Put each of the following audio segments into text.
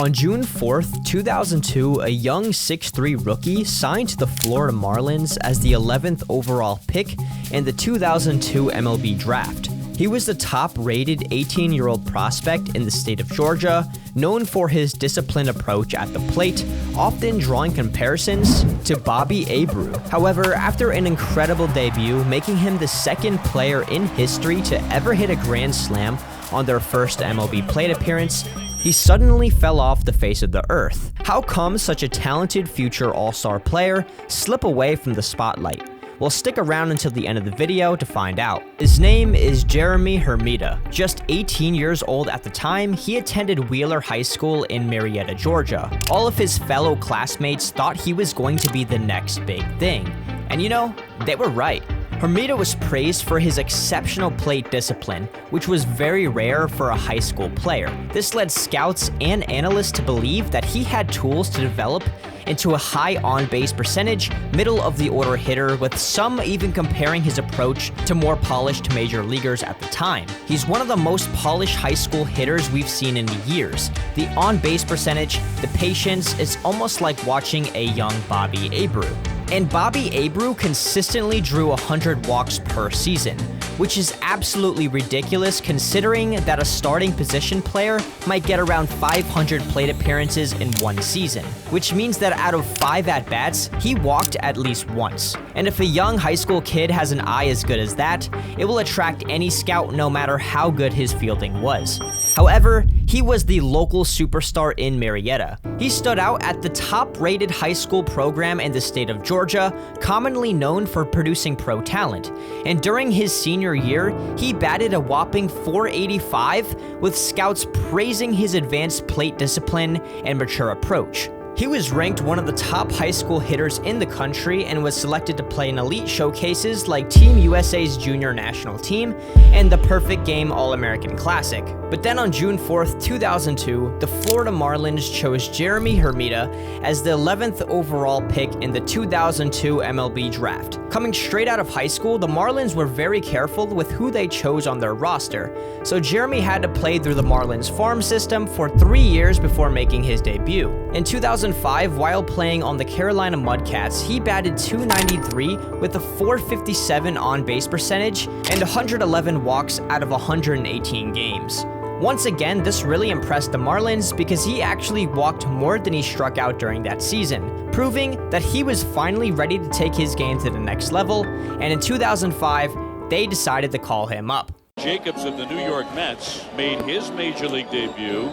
On June 4th, 2002, a young 6'3" rookie signed to the Florida Marlins as the 11th overall pick in the 2002 MLB draft. He was the top-rated 18-year-old prospect in the state of Georgia, known for his disciplined approach at the plate, often drawing comparisons to Bobby Abreu. However, after an incredible debut, making him the second player in history to ever hit a grand slam on their first MLB plate appearance, he suddenly fell off the face of the earth. How come such a talented future all-star player slip away from the spotlight? Well, stick around until the end of the video to find out. His name is Jeremy Hermida. Just 18 years old at the time, he attended Wheeler High School in Marietta, Georgia. All of his fellow classmates thought he was going to be the next big thing. And you know, they were right. Hermida was praised for his exceptional plate discipline, which was very rare for a high school player. This led scouts and analysts to believe that he had tools to develop into a high on-base percentage, middle-of-the-order hitter, with some even comparing his approach to more polished major leaguers at the time. He's one of the most polished high school hitters we've seen in years. The on-base percentage, the patience, it's almost like watching a young Bobby Abreu. And Bobby Abreu consistently drew 100 walks per season, which is absolutely ridiculous considering that a starting position player might get around 500 plate appearances in one season, which means that out of 5 at-bats, he walked at least once. And if a young high school kid has an eye as good as that, it will attract any scout no matter how good his fielding was. However, he was the local superstar in Marietta. He stood out at the top-rated high school program in the state of Georgia, commonly known for producing pro talent. And during his senior year, he batted a whopping .485, with scouts praising his advanced plate discipline and mature approach. He was ranked one of the top high school hitters in the country and was selected to play in elite showcases like Team USA's junior national team and the Perfect Game All-American Classic. But then on June 4th, 2002, the Florida Marlins chose Jeremy Hermida as the 11th overall pick in the 2002 MLB draft. Coming straight out of high school, the Marlins were very careful with who they chose on their roster, so Jeremy had to play through the Marlins farm system for 3 years before making his debut. In 2005, while playing on the Carolina Mudcats, he batted .293 with a .457 on-base percentage and 111 walks out of 118 games. Once again, this really impressed the Marlins because he actually walked more than he struck out during that season, proving that he was finally ready to take his game to the next level, and in 2005, they decided to call him up. Jacobs of the New York Mets made his major league debut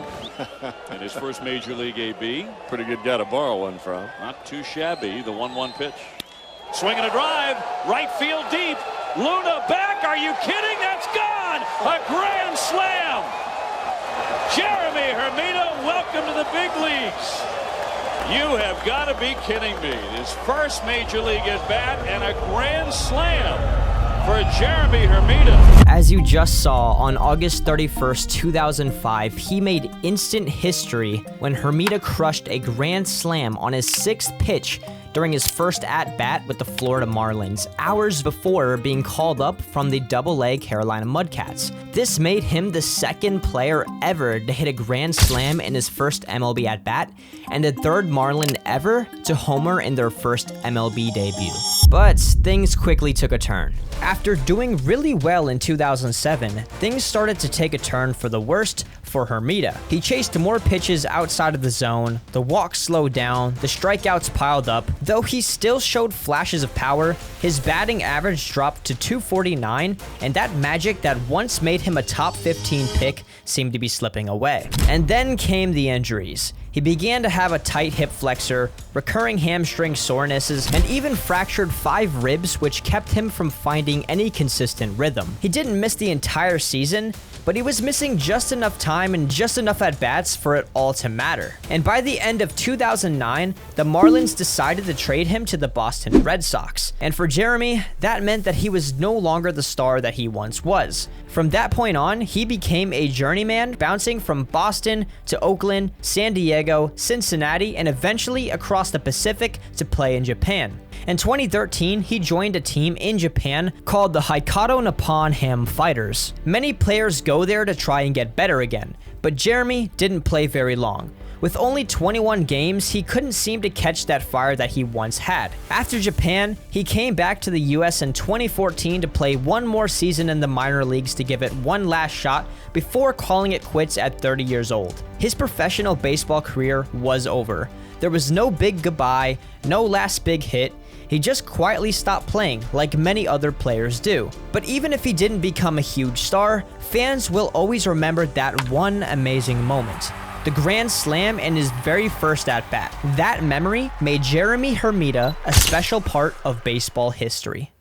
in his first major league AB. Pretty good guy to borrow one from. Not too shabby. The 1-1 pitch. Swing and a drive. Right field deep. Luna back. Are you kidding? That's gone. A grand slam. Jeremy Hermida, welcome to the big leagues. You have got to be kidding me. His first major league at bat and a grand slam for Jeremy Hermida. As you just saw, on August 31st, 2005, he made instant history when Hermida crushed a grand slam on his 6th pitch during his first at-bat with the Florida Marlins, hours before being called up from the Double-A Carolina Mudcats. This made him the second player ever to hit a grand slam in his first MLB at-bat, and the third Marlin ever to homer in their first MLB debut. But things quickly took a turn. After doing really well in 2007, things started to take a turn for the worst for Hermida. He chased more pitches outside of the zone, the walks slowed down, the strikeouts piled up. Though he still showed flashes of power, his batting average dropped to .249, and that magic that once made him a top 15 pick seemed to be slipping away. And then came the injuries. He began to have a tight hip flexor, recurring hamstring sorenesses, and even fractured 5 ribs, which kept him from finding any consistent rhythm. He didn't miss the entire season, but he was missing just enough time and just enough at-bats for it all to matter. And by the end of 2009, the Marlins decided to trade him to the Boston Red Sox. And for Jeremy, that meant that he was no longer the star that he once was. From that point on, he became a journeyman, bouncing from Boston to Oakland, San Diego, Cincinnati, and eventually across the Pacific to play in Japan. In 2013, he joined a team in Japan called the Hokkaido Nippon Ham Fighters. Many players go there to try and get better again, but Jeremy didn't play very long. With only 21 games, he couldn't seem to catch that fire that he once had. After Japan, he came back to the US in 2014 to play one more season in the minor leagues to give it one last shot before calling it quits at 30 years old. His professional baseball career was over. There was no big goodbye, no last big hit. He just quietly stopped playing like many other players do. But even if he didn't become a huge star, fans will always remember that one amazing moment. The grand slam in his very first at-bat. That memory made Jeremy Hermida a special part of baseball history.